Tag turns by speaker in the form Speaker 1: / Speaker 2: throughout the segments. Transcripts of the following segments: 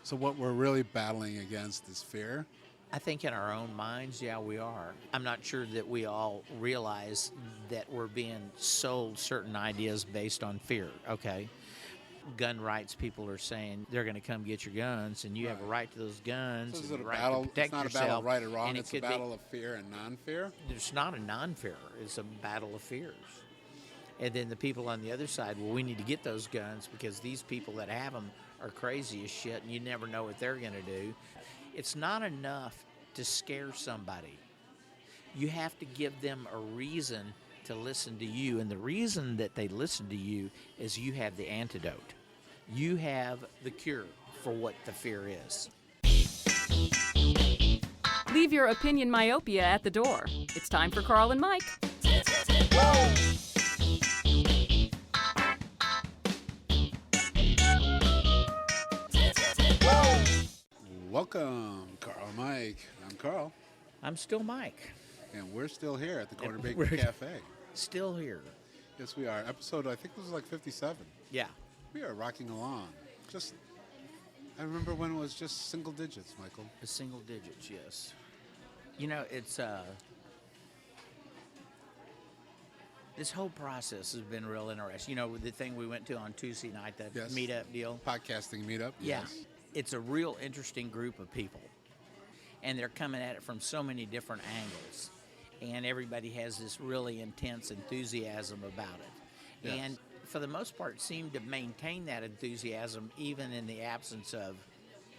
Speaker 1: So what we're really battling against is fear.
Speaker 2: I think in our own minds, yeah, we are. I'm not sure that we all realize that we're being sold certain ideas based on fear, okay? Gun rights people are saying they're going to come get your guns, and you have a right to those guns,
Speaker 1: So is
Speaker 2: and
Speaker 1: it a
Speaker 2: the right
Speaker 1: battle?
Speaker 2: to protect
Speaker 1: It's not
Speaker 2: yourself.
Speaker 1: a battle of right or wrong.
Speaker 2: And
Speaker 1: It's a battle of fear and non-fear.
Speaker 2: It's not a non-fear. It's a battle of fears. And then the people on the other side, well, we need to get those guns because these people that have them are crazy as shit, and you never know what they're going to do. It's not enough to scare somebody. You have to give them a reason to listen to you, and the reason that they listen to you is you have the antidote. You have the cure for what the fear is.
Speaker 3: Leave your opinion myopia at the door. It's time for Carl and Mike.
Speaker 1: Welcome, Carl and Mike. I'm Carl.
Speaker 2: I'm still Mike.
Speaker 1: And we're still here at the Corner Bakery
Speaker 2: We're
Speaker 1: Cafe.
Speaker 2: Still here.
Speaker 1: Yes, we are. Episode, I think this was like 57.
Speaker 2: Yeah.
Speaker 1: We are rocking along. I remember when it was just single digits, Michael.
Speaker 2: The single digits, yes. You know, it's this whole process has been real interesting. You know, the thing we went to on Tuesday night, that
Speaker 1: Yes.
Speaker 2: meetup deal.
Speaker 1: Podcasting meetup.
Speaker 2: Yeah.
Speaker 1: Yes.
Speaker 2: It's a real interesting group of people. And they're coming at it from so many different angles. And everybody has this really intense enthusiasm about it.
Speaker 1: Yes.
Speaker 2: And for the most part, seem to maintain that enthusiasm even in the absence of,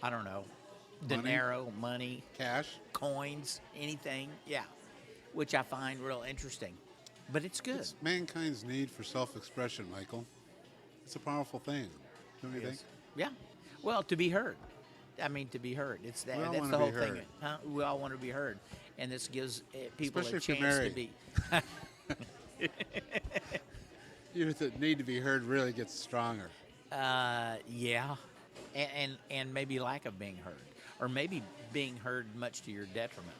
Speaker 2: I don't know, dinero, money,
Speaker 1: Cash.
Speaker 2: coins, anything. Yeah. Which I find real interesting. But it's good.
Speaker 1: It's mankind's need for self-expression, Michael. It's a powerful thing, don't you think?
Speaker 2: Yeah. Well, to be heard. I mean, to be heard. It's that.
Speaker 1: We all
Speaker 2: That's
Speaker 1: wanna
Speaker 2: the whole
Speaker 1: be
Speaker 2: thing.
Speaker 1: heard.
Speaker 2: Huh? We all want to be heard, and this gives people
Speaker 1: Especially
Speaker 2: a
Speaker 1: if you're
Speaker 2: chance to
Speaker 1: married.
Speaker 2: be.
Speaker 1: The need to be heard really gets stronger.
Speaker 2: Yeah, and maybe lack of being heard, or maybe being heard much to your detriment.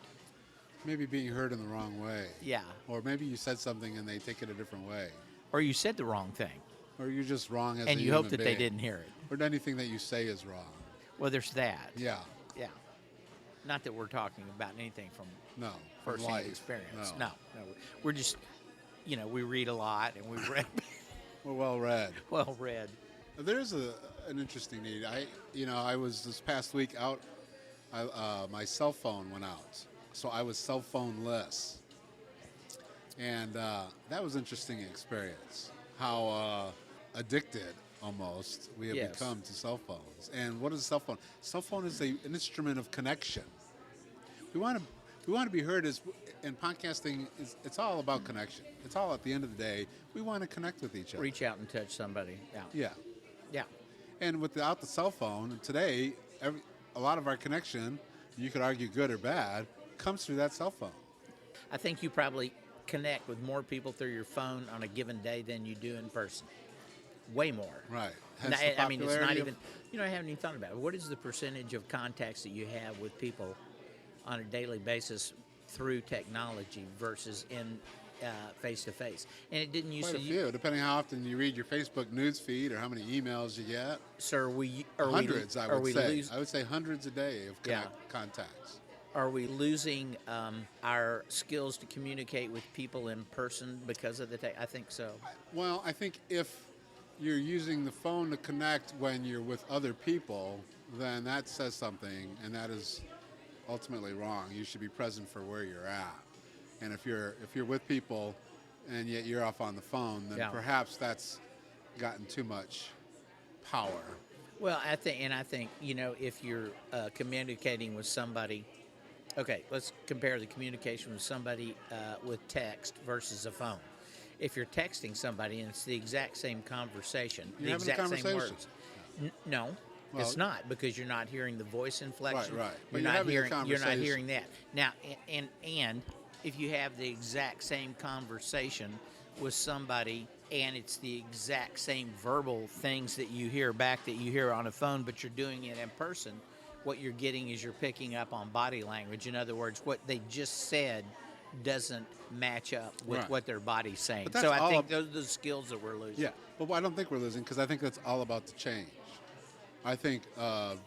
Speaker 1: Maybe being heard in the wrong way.
Speaker 2: Yeah.
Speaker 1: Or maybe you said something and they take it a different way.
Speaker 2: Or you said the wrong thing,
Speaker 1: Or you're just wrong as a
Speaker 2: and you
Speaker 1: human
Speaker 2: hope that
Speaker 1: being.
Speaker 2: they didn't hear it.
Speaker 1: Or anything that you say is wrong.
Speaker 2: Well, there's that.
Speaker 1: Yeah.
Speaker 2: Yeah. Not that we're talking about anything from
Speaker 1: No.
Speaker 2: first-hand
Speaker 1: life.
Speaker 2: experience.
Speaker 1: No.
Speaker 2: No. We're just, we read a lot, and we read
Speaker 1: We're well read.
Speaker 2: well read.
Speaker 1: There's an interesting need. I was this past week out. My cell phone went out, so I was cell phone-less, and that was an interesting experience. How addicted almost we have
Speaker 2: Yes.
Speaker 1: become to cell phones. And what is a cell phone? Cell phone is an instrument of connection. We want to be heard and podcasting it's all about connection. It's all at the end of the day we want to connect with each other.
Speaker 2: Reach out and touch somebody. Yeah.
Speaker 1: Yeah.
Speaker 2: Yeah.
Speaker 1: And without the cell phone, today, a lot of our connection, you could argue good or bad, comes through that cell phone.
Speaker 2: I think you probably connect with more people through your phone on a given day than you do in person. Way more.
Speaker 1: Right.
Speaker 2: And
Speaker 1: Hence the
Speaker 2: I mean, it's not
Speaker 1: popularity
Speaker 2: even, I haven't even thought about it. What is the percentage of contacts that you have with people on a daily basis through technology versus in face-to-face? And it didn't used
Speaker 1: Quite a
Speaker 2: to...
Speaker 1: few, depending how often you read your Facebook news feed or how many emails you get.
Speaker 2: So
Speaker 1: Hundreds, I would say. I would say hundreds a day of
Speaker 2: Yeah.
Speaker 1: contacts.
Speaker 2: Are we losing our skills to communicate with people in person because of the tech? I think so.
Speaker 1: Well, I think if you're using the phone to connect when you're with other people, then that says something, and that is ultimately wrong. You should be present for where you're at. And if you're with people and yet you're off on the phone, then perhaps that's gotten too much power.
Speaker 2: Well, I think, if you're communicating with somebody, okay, let's compare the communication with somebody with text versus a phone. If you're texting somebody and it's the exact same conversation,
Speaker 1: You're
Speaker 2: the
Speaker 1: having a
Speaker 2: exact same
Speaker 1: conversation.
Speaker 2: words. No,
Speaker 1: Well,
Speaker 2: it's not, because you're not hearing the voice inflection.
Speaker 1: Right. But
Speaker 2: You're not
Speaker 1: having a
Speaker 2: you're not hearing
Speaker 1: conversation.
Speaker 2: that. Now, and if you have the exact same conversation with somebody and it's the exact same verbal things that you hear back that you hear on a phone, but you're doing it in person, what you're getting is you're picking up on body language. In other words, what they just said doesn't match up with what their body's saying.
Speaker 1: But
Speaker 2: So
Speaker 1: that's
Speaker 2: I think
Speaker 1: all
Speaker 2: those are the skills that we're losing.
Speaker 1: Yeah, but I don't think we're losing because I think that's all about the change. I think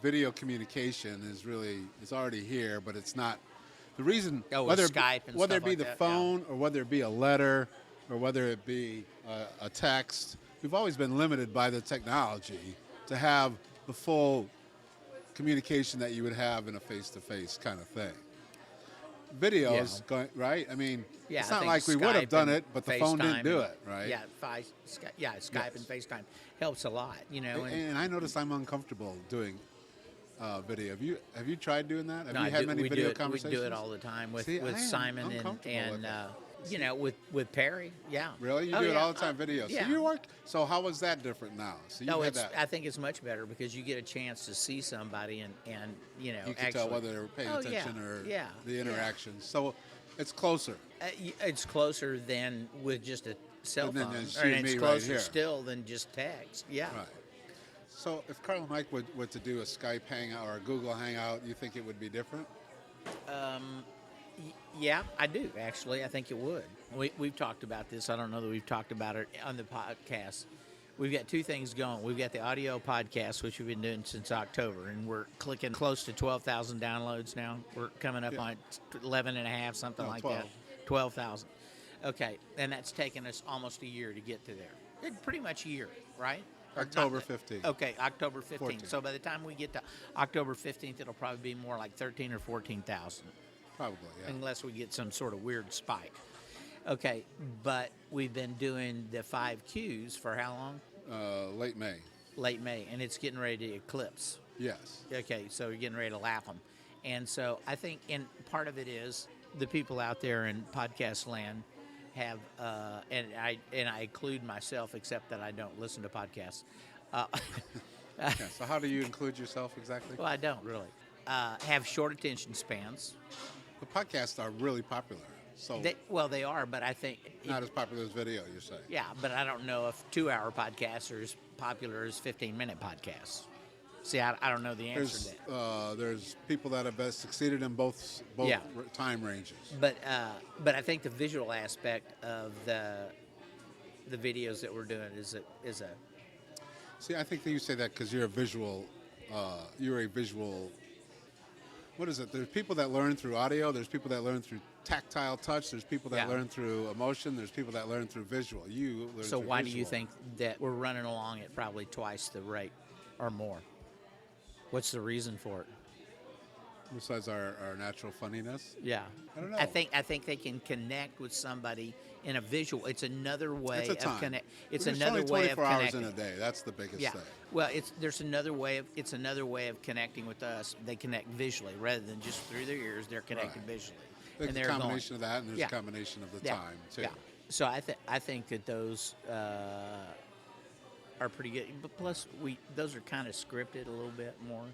Speaker 1: video communication is already here, but it's not. The reason,
Speaker 2: Oh, with
Speaker 1: whether
Speaker 2: Skype and
Speaker 1: whether
Speaker 2: stuff
Speaker 1: it be
Speaker 2: like
Speaker 1: the
Speaker 2: that,
Speaker 1: phone or whether it be a letter or whether it be a text, we've always been limited by the technology to have the full communication that you would have in a face-to-face kind of thing. Videos, right? I mean,
Speaker 2: Yeah,
Speaker 1: it's
Speaker 2: I
Speaker 1: not
Speaker 2: think
Speaker 1: like we would have
Speaker 2: Skype
Speaker 1: done
Speaker 2: and
Speaker 1: it, but the phone didn't
Speaker 2: FaceTime
Speaker 1: do
Speaker 2: and-
Speaker 1: it, right?
Speaker 2: Yeah, Skype and FaceTime helps a lot, you know.
Speaker 1: And I noticed I'm uncomfortable doing video. Have you tried doing that? Have
Speaker 2: No,
Speaker 1: you had many
Speaker 2: we
Speaker 1: video
Speaker 2: do
Speaker 1: conversations?
Speaker 2: We do it all the time with,
Speaker 1: See, I am
Speaker 2: Simon
Speaker 1: uncomfortable
Speaker 2: and
Speaker 1: with that.
Speaker 2: you know, with Perry. Yeah.
Speaker 1: Really? You
Speaker 2: Oh,
Speaker 1: do it
Speaker 2: yeah.
Speaker 1: all the time, video.
Speaker 2: Yeah.
Speaker 1: So you work. So how was that different now? So you
Speaker 2: No,
Speaker 1: had that.
Speaker 2: I think it's much better because you get a chance to see somebody and you know,
Speaker 1: You can tell whether they're paying
Speaker 2: Oh,
Speaker 1: attention
Speaker 2: yeah,
Speaker 1: or
Speaker 2: yeah,
Speaker 1: the
Speaker 2: yeah.
Speaker 1: interactions. So it's closer.
Speaker 2: It's closer than with just a cell
Speaker 1: And then
Speaker 2: phone,
Speaker 1: there's
Speaker 2: or
Speaker 1: you and
Speaker 2: it's
Speaker 1: me right
Speaker 2: closer
Speaker 1: here.
Speaker 2: still than just text. Yeah.
Speaker 1: Right. So if Carl and Mike were to do a Skype hangout or a Google hangout, you think it would be different?
Speaker 2: Yeah, I do actually. I think it would. We've talked about this. I don't know that we've talked about it on the podcast. We've got two things going. We've got the audio podcast, which we've been doing since October, and we're clicking close to 12,000 downloads now. We're coming up on 11 and a half, something
Speaker 1: No,
Speaker 2: like
Speaker 1: 12.
Speaker 2: that. 12,000. Okay, and that's taken us almost a year to get to there. Pretty much a year, right? Or
Speaker 1: October
Speaker 2: not-
Speaker 1: 15th.
Speaker 2: Okay, October 15th.
Speaker 1: 14th.
Speaker 2: So by the time we get to October 15th, it'll probably be more like 13 or 14,000.
Speaker 1: Probably, yeah.
Speaker 2: Unless we get some sort of weird spike. Okay, but we've been doing the 5 Qs for how long?
Speaker 1: Late May.
Speaker 2: Late May, and it's getting ready to eclipse.
Speaker 1: Yes.
Speaker 2: Okay, so you're getting ready to lap them. And so I think, and part of it is the people out there in podcast land have, and I include myself, except that I don't listen to podcasts.
Speaker 1: Yeah. So how do you include yourself exactly?
Speaker 2: Well, I don't really. Have short attention spans.
Speaker 1: The podcasts are really popular. So
Speaker 2: They are, but I think
Speaker 1: not as popular as video, you're saying.
Speaker 2: yeah, but I don't know if 2-hour podcasts are as popular as 15-minute podcasts. See, I don't know the answer to that.
Speaker 1: There's people that have succeeded in both
Speaker 2: Yeah.
Speaker 1: time ranges.
Speaker 2: But I think the visual aspect of the videos that we're doing is a
Speaker 1: See, I think that you say that because you're a visual. You're a visual. What is it? There's people that learn through audio. There's people that learn through tactile touch. There's people that
Speaker 2: Yeah.
Speaker 1: learn through emotion. There's people that learn through visual. You learn
Speaker 2: So
Speaker 1: through
Speaker 2: why do you
Speaker 1: visual.
Speaker 2: think that we're running along at probably twice the rate or more? What's the reason for it?
Speaker 1: Besides our natural funniness?
Speaker 2: Yeah,
Speaker 1: I don't know.
Speaker 2: I think they can connect with somebody in a visual. It's another way
Speaker 1: It's a time.
Speaker 2: of connect. It's
Speaker 1: There's
Speaker 2: another
Speaker 1: only
Speaker 2: way of
Speaker 1: 24 hours
Speaker 2: connecting.
Speaker 1: in a day. That's the biggest
Speaker 2: Yeah.
Speaker 1: thing.
Speaker 2: Well, it's another way of connecting with us. They connect visually rather than just through their ears. They're connected
Speaker 1: Right.
Speaker 2: visually.
Speaker 1: There's
Speaker 2: and
Speaker 1: a
Speaker 2: they're
Speaker 1: combination of that, and there's
Speaker 2: Yeah.
Speaker 1: a combination of the
Speaker 2: Yeah.
Speaker 1: time too.
Speaker 2: Yeah. So I think that those are pretty good. But plus, those are kind of scripted a little bit more.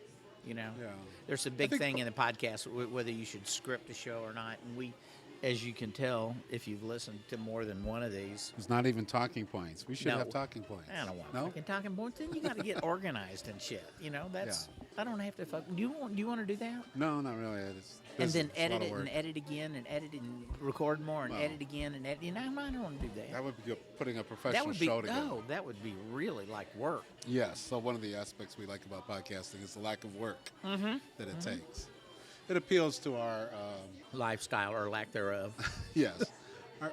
Speaker 2: You know,
Speaker 1: Yeah.
Speaker 2: there's a big
Speaker 1: think
Speaker 2: thing in the podcast whether you should script a show or not. And we, as you can tell, if you've listened to more than one of these,
Speaker 1: It's not even talking points. We should
Speaker 2: No.
Speaker 1: have talking points.
Speaker 2: I don't want
Speaker 1: No?
Speaker 2: fucking talking points. Then you got to get organized and shit. You know, that's I don't have to fuck. Do you want to do that?
Speaker 1: No, not really. It's
Speaker 2: And
Speaker 1: busy.
Speaker 2: then
Speaker 1: It's a lot
Speaker 2: edit
Speaker 1: of
Speaker 2: it
Speaker 1: work.
Speaker 2: and edit again and edit and record more and
Speaker 1: Well.
Speaker 2: edit again and edit. You know, I don't want to do that.
Speaker 1: That would be putting a
Speaker 2: That
Speaker 1: professional
Speaker 2: would be
Speaker 1: show together.
Speaker 2: that would be really like work.
Speaker 1: Yes. So one of the aspects we like about podcasting is the lack of work that it takes. It appeals to our
Speaker 2: Lifestyle or lack thereof.
Speaker 1: yes.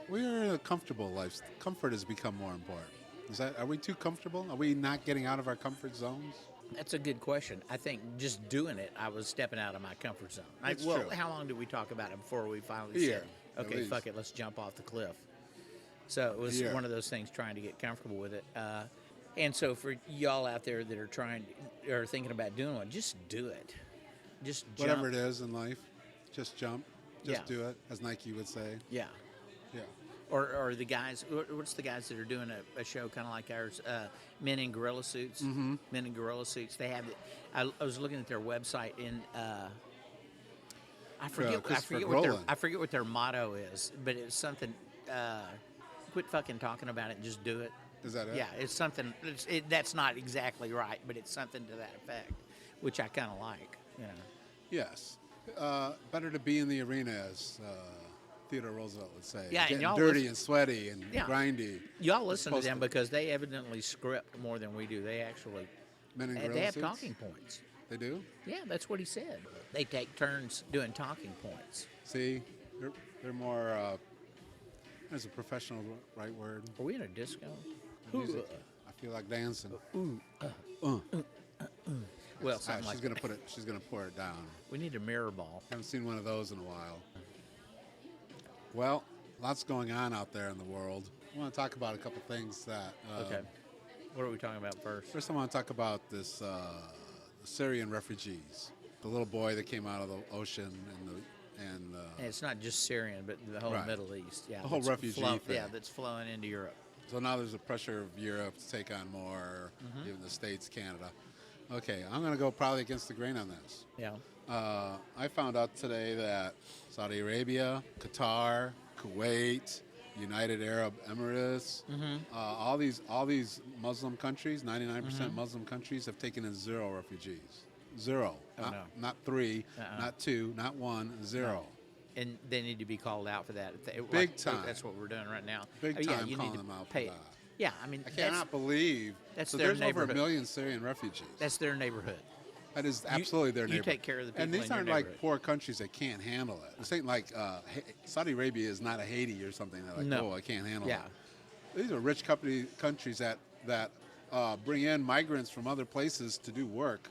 Speaker 1: We are in a comfortable life. Comfort has become more important. Are we too comfortable? Are we not getting out of our comfort zones?
Speaker 2: That's a good question. I think just doing it, I was stepping out of my comfort zone.
Speaker 1: That's
Speaker 2: well,
Speaker 1: true.
Speaker 2: how long did we talk about it before we finally
Speaker 1: A year,
Speaker 2: said,
Speaker 1: at
Speaker 2: okay,
Speaker 1: least.
Speaker 2: fuck it, let's jump off the cliff? So it was
Speaker 1: A year.
Speaker 2: one of those things trying to get comfortable with it. And so for y'all out there that are thinking about doing one, just do it. Just jump.
Speaker 1: Whatever it is in life, just jump. Just
Speaker 2: Yeah.
Speaker 1: do it, as Nike would say.
Speaker 2: Yeah.
Speaker 1: Yeah.
Speaker 2: Or the guys, what's the guys that are doing a show kind of like ours, Men in Gorilla Suits? Mm-hmm. Men in Gorilla Suits. They have it. I was looking at their website and I forget
Speaker 1: Christopher
Speaker 2: what
Speaker 1: Grolan.
Speaker 2: I forget what their motto is, but it's something. Quit fucking talking about it and just do it.
Speaker 1: Is that it?
Speaker 2: Yeah, it's something. That's not exactly right, but it's something to that effect, which I kind of like. You know.
Speaker 1: Yes. Better to be in the arena, as Theodore Roosevelt would say.
Speaker 2: Yeah, and
Speaker 1: Getting
Speaker 2: y'all
Speaker 1: dirty
Speaker 2: listen-
Speaker 1: and sweaty and
Speaker 2: Yeah.
Speaker 1: grindy.
Speaker 2: Y'all listen to
Speaker 1: supposed
Speaker 2: them
Speaker 1: to-
Speaker 2: because they evidently script more than we do. They actually
Speaker 1: Men in
Speaker 2: And
Speaker 1: gorilla
Speaker 2: they have
Speaker 1: suits?
Speaker 2: talking points.
Speaker 1: They do?
Speaker 2: Yeah, that's what he said. They take turns doing talking points.
Speaker 1: See, they're more. There's a professional right word.
Speaker 2: Are we in a disco?
Speaker 1: Music. I feel like dancing.
Speaker 2: Well, something
Speaker 1: she's
Speaker 2: like
Speaker 1: gonna
Speaker 2: that.
Speaker 1: put it. She's gonna pour it down.
Speaker 2: We need a mirror ball.
Speaker 1: Haven't seen one of those in a while. Well, lots going on out there in the world. I want to talk about a couple things that.
Speaker 2: Okay. What are we talking about first?
Speaker 1: First, I want to talk about this Syrian refugees. The little boy that came out of the ocean and
Speaker 2: And it's not just Syrian, but the whole
Speaker 1: Right.
Speaker 2: Middle East. Yeah,
Speaker 1: The whole
Speaker 2: that's
Speaker 1: refugee thing.
Speaker 2: Yeah, that's flowing into Europe.
Speaker 1: so now there's a pressure of Europe to take on more, even the States, Canada. Okay, I'm going to go probably against the grain on this.
Speaker 2: Yeah.
Speaker 1: I found out today that Saudi Arabia, Qatar, Kuwait, United Arab Emirates, all these Muslim countries, 99% Muslim countries, have taken in 0 refugees. 0.
Speaker 2: Oh,
Speaker 1: not,
Speaker 2: no.
Speaker 1: not 3,
Speaker 2: Uh-uh.
Speaker 1: not 2, not 1, 0.
Speaker 2: And they need to be called out for that.
Speaker 1: Big time.
Speaker 2: That's what we're doing right now.
Speaker 1: Big
Speaker 2: Yeah,
Speaker 1: time
Speaker 2: you
Speaker 1: calling
Speaker 2: need to
Speaker 1: them out for
Speaker 2: pay.
Speaker 1: that.
Speaker 2: Yeah, I mean,
Speaker 1: I cannot believe.
Speaker 2: that's
Speaker 1: so
Speaker 2: their
Speaker 1: there's over a
Speaker 2: neighborhood.
Speaker 1: million Syrian refugees.
Speaker 2: that's their neighborhood.
Speaker 1: That is absolutely their
Speaker 2: you
Speaker 1: neighborhood.
Speaker 2: take care of the people
Speaker 1: And these
Speaker 2: in your
Speaker 1: aren't like
Speaker 2: neighborhood.
Speaker 1: poor countries that can't handle it. This ain't like Saudi Arabia is not a Haiti or something that like,
Speaker 2: No.
Speaker 1: oh, I can't handle
Speaker 2: Yeah.
Speaker 1: it. These are rich countries that bring in migrants from other places to do work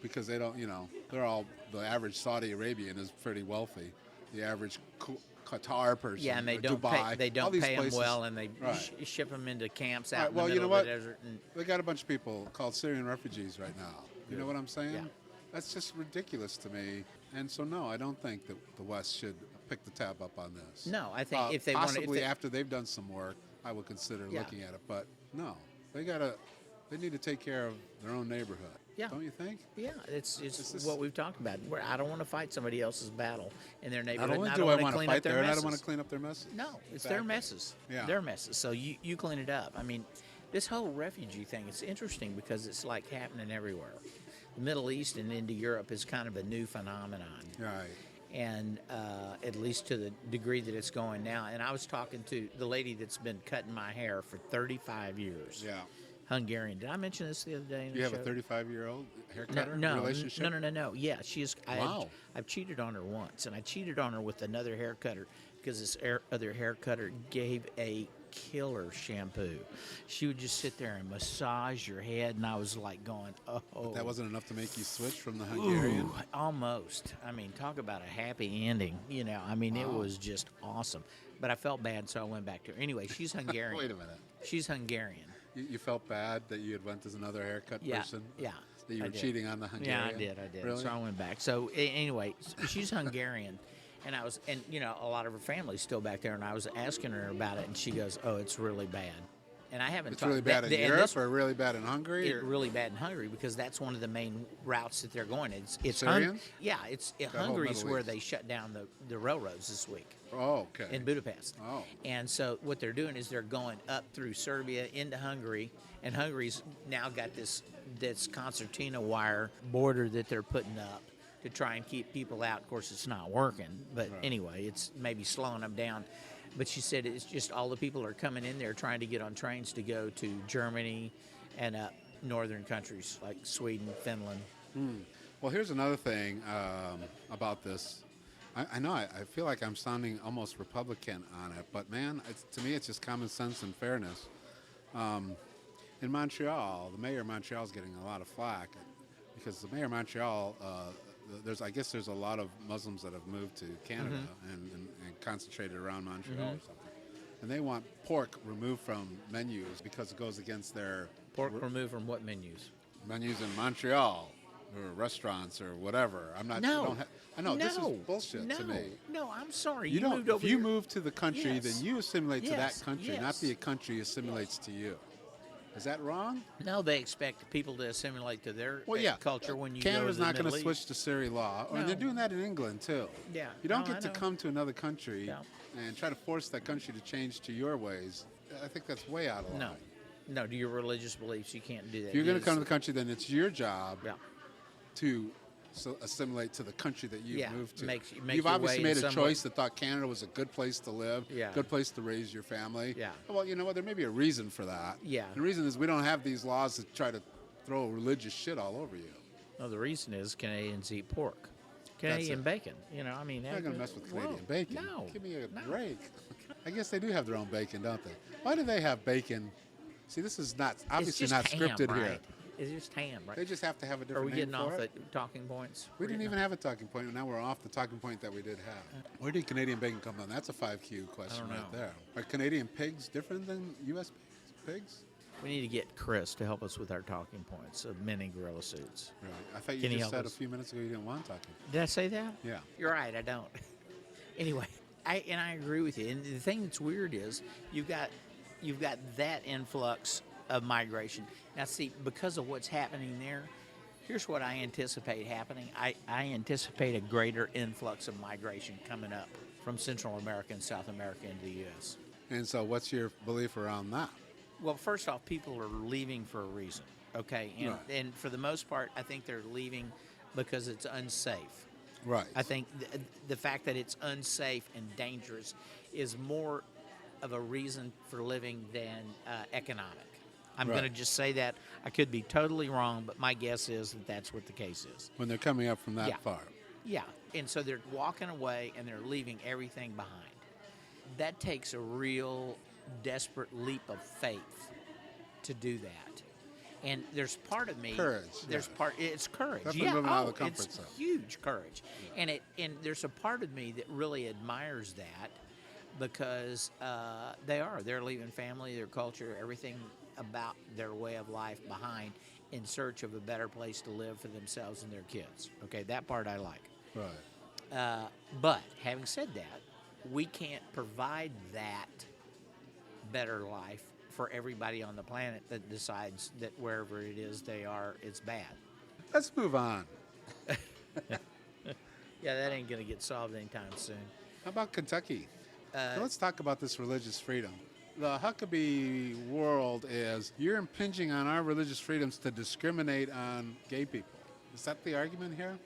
Speaker 1: because they don't, the average Saudi Arabian is pretty wealthy. The average Qatar person,
Speaker 2: Yeah, and they
Speaker 1: or
Speaker 2: don't
Speaker 1: Dubai,
Speaker 2: pay. They
Speaker 1: all
Speaker 2: don't
Speaker 1: these
Speaker 2: pay them
Speaker 1: places.
Speaker 2: well, and they
Speaker 1: Right.
Speaker 2: ship them into camps
Speaker 1: Right,
Speaker 2: out
Speaker 1: well,
Speaker 2: in the
Speaker 1: you know
Speaker 2: middle of
Speaker 1: what?
Speaker 2: the desert. And
Speaker 1: They got a bunch of people called Syrian refugees right now. You know what I'm saying?
Speaker 2: Yeah.
Speaker 1: That's just ridiculous to me. And so, no, I don't think that the West should pick the tab up on this.
Speaker 2: No, I think if they want to,
Speaker 1: possibly after they've done some work, I would consider
Speaker 2: Yeah.
Speaker 1: looking at it. But no, they need to take care of their own neighborhood.
Speaker 2: Yeah.
Speaker 1: Don't you think?
Speaker 2: yeah, it's
Speaker 1: is-
Speaker 2: what we've talked about. Where I don't want to fight somebody else's battle in their
Speaker 1: Not
Speaker 2: neighborhood.
Speaker 1: only
Speaker 2: and
Speaker 1: do I
Speaker 2: wanna
Speaker 1: want to
Speaker 2: clean
Speaker 1: fight
Speaker 2: up their
Speaker 1: there, and I
Speaker 2: messes.
Speaker 1: don't want to clean up their messes.
Speaker 2: No, it's their
Speaker 1: Exactly.
Speaker 2: messes.
Speaker 1: Yeah.
Speaker 2: Their messes. So you clean it up. I mean, this whole refugee thing, it's interesting because it's like happening everywhere. The Middle East and into Europe is kind of a new phenomenon.
Speaker 1: Right.
Speaker 2: And at least to the degree that it's going now. And I was talking to the lady that's been cutting my hair for 35 years.
Speaker 1: Yeah.
Speaker 2: Hungarian. Did I mention this the other day? In
Speaker 1: You
Speaker 2: the
Speaker 1: have a
Speaker 2: show?
Speaker 1: haircutter
Speaker 2: No,
Speaker 1: relationship?
Speaker 2: no. Yeah, she is.
Speaker 1: Wow.
Speaker 2: I've cheated on her once, and I cheated on her with another hair cutter because this other hair cutter gave a killer shampoo. She would just sit there and massage your head, and I was like going, oh.
Speaker 1: That wasn't enough to make you switch from the Hungarian?
Speaker 2: Ooh, almost. I mean, talk about a happy ending. I mean, it was just awesome. But I felt bad, so I went back to her. Anyway, she's Hungarian.
Speaker 1: Wait a minute.
Speaker 2: She's Hungarian.
Speaker 1: You felt bad that you had went as another haircut
Speaker 2: Yeah,
Speaker 1: person?
Speaker 2: yeah.
Speaker 1: That you
Speaker 2: I
Speaker 1: were
Speaker 2: did.
Speaker 1: cheating on the Hungarian?
Speaker 2: Yeah, I did.
Speaker 1: Really?
Speaker 2: So I went back. So anyway, she's Hungarian, and a lot of her family's still back there, and I was asking her about it, and she goes, "Oh, it's really bad." And I haven't.
Speaker 1: It's really bad in Europe or really bad in Hungary?
Speaker 2: It's really bad in Hungary because that's one of the main routes that they're going. It's
Speaker 1: Syrians?
Speaker 2: Hungary
Speaker 1: whole
Speaker 2: is
Speaker 1: Middle
Speaker 2: where
Speaker 1: East.
Speaker 2: they shut down the railroads this week.
Speaker 1: Oh, okay.
Speaker 2: In Budapest.
Speaker 1: Oh.
Speaker 2: And so what they're doing is they're going up through Serbia into Hungary, and Hungary's now got this concertina wire border that they're putting up to try and keep people out. Of course, it's not working, but anyway, it's maybe slowing them down. But she said it's just all the people are coming in there trying to get on trains to go to Germany and up northern countries like Sweden, Finland.
Speaker 1: Well, here's another thing about this. I know I feel like I'm sounding almost Republican on it, but man, to me it's just common sense and fairness. In Montreal, the mayor of Montreal is getting a lot of flack because the mayor of Montreal, there's a lot of Muslims that have moved to Canada and concentrated around Montreal or something. And they want pork removed from menus because it goes against their
Speaker 2: Pork removed from what menus?
Speaker 1: menus in Montreal or restaurants or whatever. I'm not.
Speaker 2: No.
Speaker 1: I know this is
Speaker 2: No.
Speaker 1: bullshit
Speaker 2: No.
Speaker 1: to me.
Speaker 2: No, I'm sorry.
Speaker 1: You don't.
Speaker 2: moved over
Speaker 1: If you
Speaker 2: here.
Speaker 1: move to the country,
Speaker 2: Yes.
Speaker 1: then you assimilate to
Speaker 2: Yes.
Speaker 1: that country, not
Speaker 2: Yes.
Speaker 1: the country assimilates to you. Is that wrong?
Speaker 2: No, they expect people to assimilate to their
Speaker 1: Well, yeah.
Speaker 2: culture when you
Speaker 1: Canada's
Speaker 2: go to the
Speaker 1: not going
Speaker 2: Middle
Speaker 1: to switch
Speaker 2: East.
Speaker 1: to Syria law, and they're
Speaker 2: No.
Speaker 1: doing that in England too.
Speaker 2: Yeah.
Speaker 1: You don't
Speaker 2: No,
Speaker 1: get
Speaker 2: I
Speaker 1: to
Speaker 2: know.
Speaker 1: come to another country
Speaker 2: Yeah.
Speaker 1: and try to force that country to change to your ways. I think that's way out of line.
Speaker 2: No. No, to your religious beliefs, you can't do that.
Speaker 1: If you're going to
Speaker 2: Yes.
Speaker 1: come to the country, then it's your job
Speaker 2: Yeah.
Speaker 1: to assimilate to the country that you've
Speaker 2: Yeah,
Speaker 1: moved to.
Speaker 2: make
Speaker 1: You've
Speaker 2: your
Speaker 1: obviously
Speaker 2: way
Speaker 1: made
Speaker 2: in
Speaker 1: a
Speaker 2: some
Speaker 1: choice that thought Canada was a good place to live,
Speaker 2: Yeah.
Speaker 1: good place to raise your family.
Speaker 2: Yeah.
Speaker 1: Well, you know what? There may be a reason for that.
Speaker 2: Yeah.
Speaker 1: The reason is we don't have these laws that try to throw religious shit all over you.
Speaker 2: No, the reason is Canadians eat pork.
Speaker 1: That's
Speaker 2: Canadian
Speaker 1: it.
Speaker 2: bacon. You know, I mean,
Speaker 1: I'm not going to mess with Canadian
Speaker 2: whoa,
Speaker 1: bacon.
Speaker 2: No.
Speaker 1: Give me a
Speaker 2: no.
Speaker 1: break. I guess they do have their own bacon, don't they? Why do they have bacon? See, this is not obviously
Speaker 2: It's
Speaker 1: not
Speaker 2: just ham,
Speaker 1: scripted
Speaker 2: right?
Speaker 1: here.
Speaker 2: It's just ham, right?
Speaker 1: They just have to have a
Speaker 2: Are
Speaker 1: different
Speaker 2: we
Speaker 1: name
Speaker 2: getting off
Speaker 1: for
Speaker 2: the
Speaker 1: it.
Speaker 2: talking points?
Speaker 1: We didn't even have a talking point, and now we're off the talking point that we did have. Where did Canadian bacon come from? That's a 5Q question
Speaker 2: I don't
Speaker 1: right
Speaker 2: know.
Speaker 1: there. Are Canadian pigs different than U.S. pigs?
Speaker 2: We need to get Chris to help us with our talking points of mini gorilla suits.
Speaker 1: Right. I thought you
Speaker 2: Can he
Speaker 1: just
Speaker 2: help
Speaker 1: said a
Speaker 2: us?
Speaker 1: few minutes ago you didn't want talking.
Speaker 2: Did I say that?
Speaker 1: Yeah.
Speaker 2: You're right, I don't. Anyway, I agree with you. And the thing that's weird is you've got that influx of migration. Now see, because of what's happening there, here's what I anticipate happening. I anticipate a greater influx of migration coming up from Central America and South America into the US.
Speaker 1: And so what's your belief around that?
Speaker 2: Well, first off, people are leaving for a reason, okay? And,
Speaker 1: Right.
Speaker 2: and for the most part, I think they're leaving because it's unsafe.
Speaker 1: Right.
Speaker 2: I think the fact that it's unsafe and dangerous is more of a reason for living than economic. I'm
Speaker 1: Right.
Speaker 2: going to just say that. I could be totally wrong, but my guess is that that's what the case is.
Speaker 1: When they're coming up from that
Speaker 2: Yeah.
Speaker 1: far.
Speaker 2: Yeah, and so they're walking away and they're leaving everything behind. That takes a real desperate leap of faith to do that. And there's part of me.
Speaker 1: Courage,
Speaker 2: There's
Speaker 1: yeah.
Speaker 2: it's courage.
Speaker 1: Definitely
Speaker 2: yeah,
Speaker 1: moving out of the
Speaker 2: it's
Speaker 1: comfort zone.
Speaker 2: huge courage. And there's a part of me that really admires that because they're leaving family, their culture, everything about their way of life behind in search of a better place to live for themselves and their kids. Okay, that part I like.
Speaker 1: Right.
Speaker 2: But having said that, we can't provide that better life for everybody on the planet that decides that wherever it is they are, it's bad.
Speaker 1: Let's move on.
Speaker 2: Yeah, that ain't going to get solved anytime soon.
Speaker 1: How about Kentucky? So let's talk about this religious freedom. The Huckabee world is you're impinging on our religious freedoms to discriminate on gay people. Is that the argument here?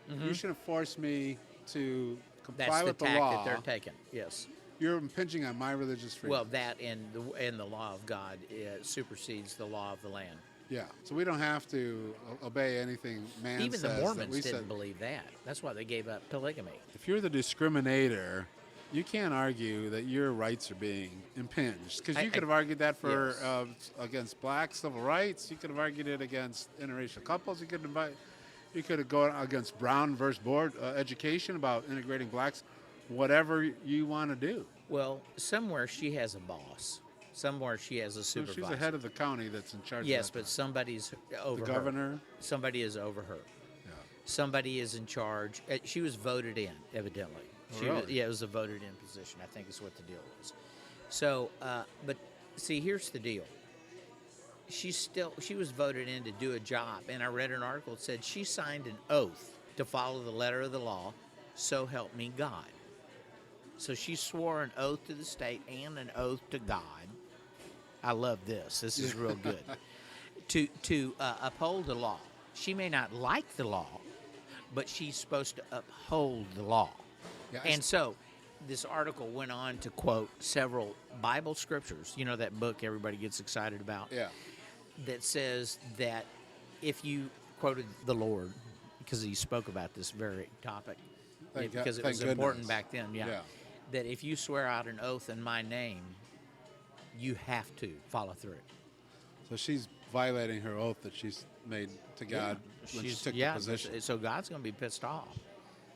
Speaker 1: You shouldn't force me to comply
Speaker 2: That's the
Speaker 1: with the
Speaker 2: tack
Speaker 1: law.
Speaker 2: that they're taking, yes.
Speaker 1: You're impinging on my religious freedom.
Speaker 2: Well, that and the law of God supersedes the law of the land.
Speaker 1: Yeah. So we don't have to obey anything man
Speaker 2: Even
Speaker 1: says.
Speaker 2: the
Speaker 1: that
Speaker 2: Mormons
Speaker 1: we
Speaker 2: didn't
Speaker 1: said.
Speaker 2: believe that. That's why they gave up polygamy.
Speaker 1: If you're the discriminator, you can't argue that your rights are being impinged. Because you could have argued that for
Speaker 2: Yes.
Speaker 1: against black civil rights. You could have argued it against interracial couples. You could have gone against Brown versus Board education about integrating blacks. Whatever you want to do.
Speaker 2: Well, somewhere she has a boss. Somewhere she has a
Speaker 1: So
Speaker 2: supervisor.
Speaker 1: she's the head of the county that's in charge
Speaker 2: Yes,
Speaker 1: of that.
Speaker 2: but somebody's over
Speaker 1: The
Speaker 2: her.
Speaker 1: governor?
Speaker 2: Somebody is over her.
Speaker 1: Yeah.
Speaker 2: Somebody is in charge. She was voted in, evidently.
Speaker 1: Really?
Speaker 2: It was a voted in position, I think is what the deal was. So, but see, here's the deal. She was voted in to do a job, and I read an article that said she signed an oath to follow the letter of the law, so help me God. So she swore an oath to the state and an oath to God. I love this. This is real good. to uphold the law. She may not like the law, but she's supposed to uphold the law.
Speaker 1: Yeah,
Speaker 2: And so this article went on to quote several Bible scriptures. You know that book everybody gets excited about?
Speaker 1: Yeah.
Speaker 2: That says that if you quoted the Lord, because he spoke about this very topic,
Speaker 1: Thank
Speaker 2: because it
Speaker 1: God-
Speaker 2: was
Speaker 1: thank
Speaker 2: important
Speaker 1: goodness.
Speaker 2: back then,
Speaker 1: Yeah.
Speaker 2: that if you swear out an oath in my name, you have to follow through it.
Speaker 1: So she's violating her oath that she's made to God when she took the position.
Speaker 2: So God's going to be pissed off.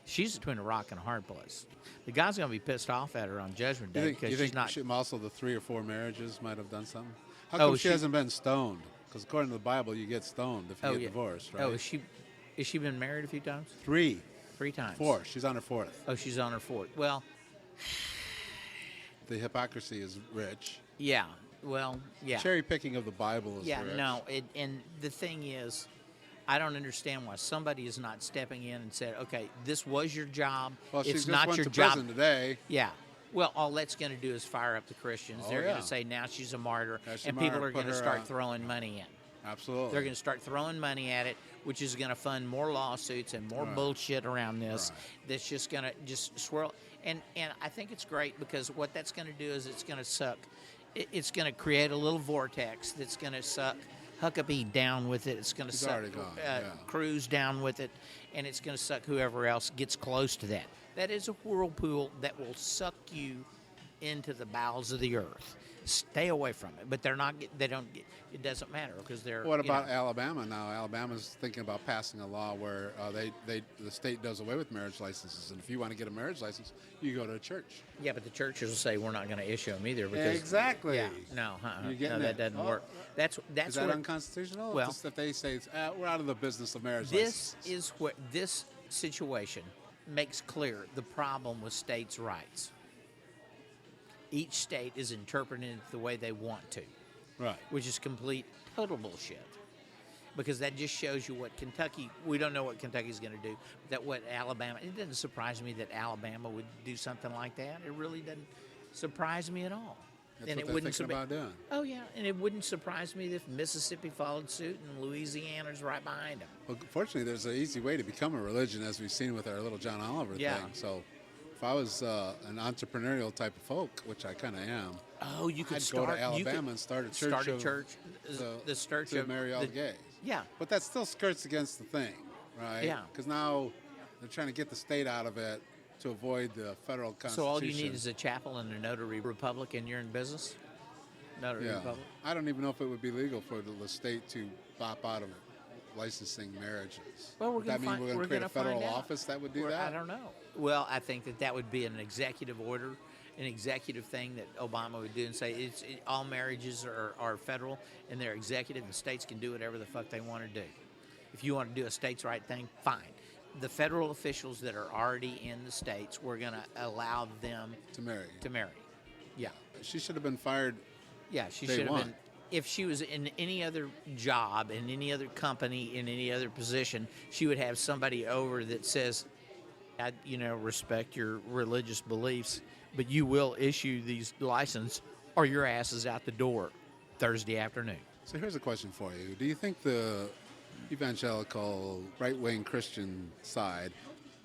Speaker 2: She's between a rock and a hard place. But God's going to be pissed off at her on Judgment Day
Speaker 1: You
Speaker 2: because
Speaker 1: think
Speaker 2: she's not.
Speaker 1: she, also the 3 or 4 marriages might have done something? How
Speaker 2: Oh,
Speaker 1: come she
Speaker 2: she-
Speaker 1: hasn't been stoned? Because according to the Bible, you get stoned if you get
Speaker 2: yeah.
Speaker 1: divorced, right?
Speaker 2: Oh, is she been married a few times?
Speaker 1: 3,
Speaker 2: 3 times.
Speaker 1: 4. She's on her 4th.
Speaker 2: Oh, she's on her 4th. Well,
Speaker 1: The hypocrisy is rich.
Speaker 2: yeah. Well, yeah.
Speaker 1: Cherry picking of the Bible is
Speaker 2: Yeah,
Speaker 1: rich.
Speaker 2: no. And the thing is, I don't understand why somebody is not stepping in and said, okay, this was your job.
Speaker 1: Well, she
Speaker 2: it's
Speaker 1: just
Speaker 2: not
Speaker 1: went
Speaker 2: your
Speaker 1: to
Speaker 2: job.
Speaker 1: prison today.
Speaker 2: Yeah. Well, all that's going to do is fire up the Christians.
Speaker 1: Oh,
Speaker 2: They're going
Speaker 1: yeah.
Speaker 2: to say now she's a martyr,
Speaker 1: Yeah, she's a
Speaker 2: and people
Speaker 1: martyr.
Speaker 2: are going to
Speaker 1: Put her
Speaker 2: start
Speaker 1: on.
Speaker 2: throwing money in.
Speaker 1: Absolutely.
Speaker 2: They're going to start throwing money at it, which is going to fund more lawsuits and more
Speaker 1: Right.
Speaker 2: bullshit around this.
Speaker 1: Right.
Speaker 2: That's just going to just swirl. And I think it's great because what that's going to do is it's going to suck. It's going to create a little vortex that's going to suck Huckabee down with it. It's going to
Speaker 1: He's
Speaker 2: suck
Speaker 1: already gone, yeah.
Speaker 2: Cruz down with it, and it's going to suck whoever else gets close to that. That is a whirlpool that will suck you into the bowels of the earth. Stay away from it. But they're not. They don't. It doesn't matter because they're.
Speaker 1: What
Speaker 2: you
Speaker 1: about
Speaker 2: know,
Speaker 1: Alabama now? Alabama's thinking about passing a law where the state does away with marriage licenses, and if you want to get a marriage license, you go to a church.
Speaker 2: Yeah, but the churches will say we're not going to issue them either because
Speaker 1: Exactly.
Speaker 2: Yeah, no,
Speaker 1: You're
Speaker 2: no,
Speaker 1: getting
Speaker 2: that
Speaker 1: it.
Speaker 2: doesn't
Speaker 1: Oh,
Speaker 2: work. That's
Speaker 1: Is that
Speaker 2: what
Speaker 1: unconstitutional?
Speaker 2: Well,
Speaker 1: Just that they say we're out of the business of marriage
Speaker 2: this
Speaker 1: licenses.
Speaker 2: is what this situation makes clear the problem with states' rights. Each state is interpreting it the way they want to,
Speaker 1: Right.
Speaker 2: which is complete total bullshit. Because that just shows you what Kentucky. We don't know what Kentucky's going to do. That what Alabama. It doesn't surprise me that Alabama would do something like that. It really doesn't surprise me at all.
Speaker 1: That's
Speaker 2: and
Speaker 1: what
Speaker 2: it
Speaker 1: they're
Speaker 2: wouldn't
Speaker 1: thinking about doing.
Speaker 2: Oh yeah, and it wouldn't surprise me if Mississippi followed suit and Louisiana's right behind them.
Speaker 1: Well, fortunately, there's an easy way to become a religion, as we've seen with our little John Oliver
Speaker 2: Yeah.
Speaker 1: thing. So, if I was an entrepreneurial type of folk, which I kind of am,
Speaker 2: Oh, you could
Speaker 1: I'd
Speaker 2: start.
Speaker 1: go to
Speaker 2: you
Speaker 1: Alabama
Speaker 2: could
Speaker 1: and start a church.
Speaker 2: Start a
Speaker 1: of-
Speaker 2: church.
Speaker 1: to-
Speaker 2: The church
Speaker 1: to
Speaker 2: of
Speaker 1: marry all
Speaker 2: the-
Speaker 1: the gays.
Speaker 2: Yeah.
Speaker 1: But that still skirts against the thing, right?
Speaker 2: Yeah.
Speaker 1: Because now they're trying to get the state out of it to avoid the federal constitution.
Speaker 2: So all you need is a chapel and a notary republic, and you're in business. Notary
Speaker 1: yeah.
Speaker 2: republic.
Speaker 1: I don't even know if it would be legal for the state to bop out of licensing marriages.
Speaker 2: Well, we're
Speaker 1: Would that
Speaker 2: gonna
Speaker 1: mean
Speaker 2: find-
Speaker 1: we're going
Speaker 2: we're
Speaker 1: to create a
Speaker 2: gonna find
Speaker 1: federal
Speaker 2: out.
Speaker 1: office that would do
Speaker 2: Or,
Speaker 1: that?
Speaker 2: I don't know. Well, I think that would be an executive order, an executive thing that Obama would do and say all marriages are federal and they're executive, and states can do whatever the fuck they want to do. If you want to do a states' right thing, fine. The federal officials that are already in the states, we're going to allow them
Speaker 1: To marry.
Speaker 2: to marry. Yeah.
Speaker 1: She should have been fired.
Speaker 2: Yeah, she
Speaker 1: Day
Speaker 2: should have
Speaker 1: one.
Speaker 2: been. If she was in any other job, in any other company, in any other position, she would have somebody over that says, I, respect your religious beliefs, but you will issue these license or your ass is out the door Thursday afternoon.
Speaker 1: So here's a question for you. Do you think the evangelical right-wing Christian side,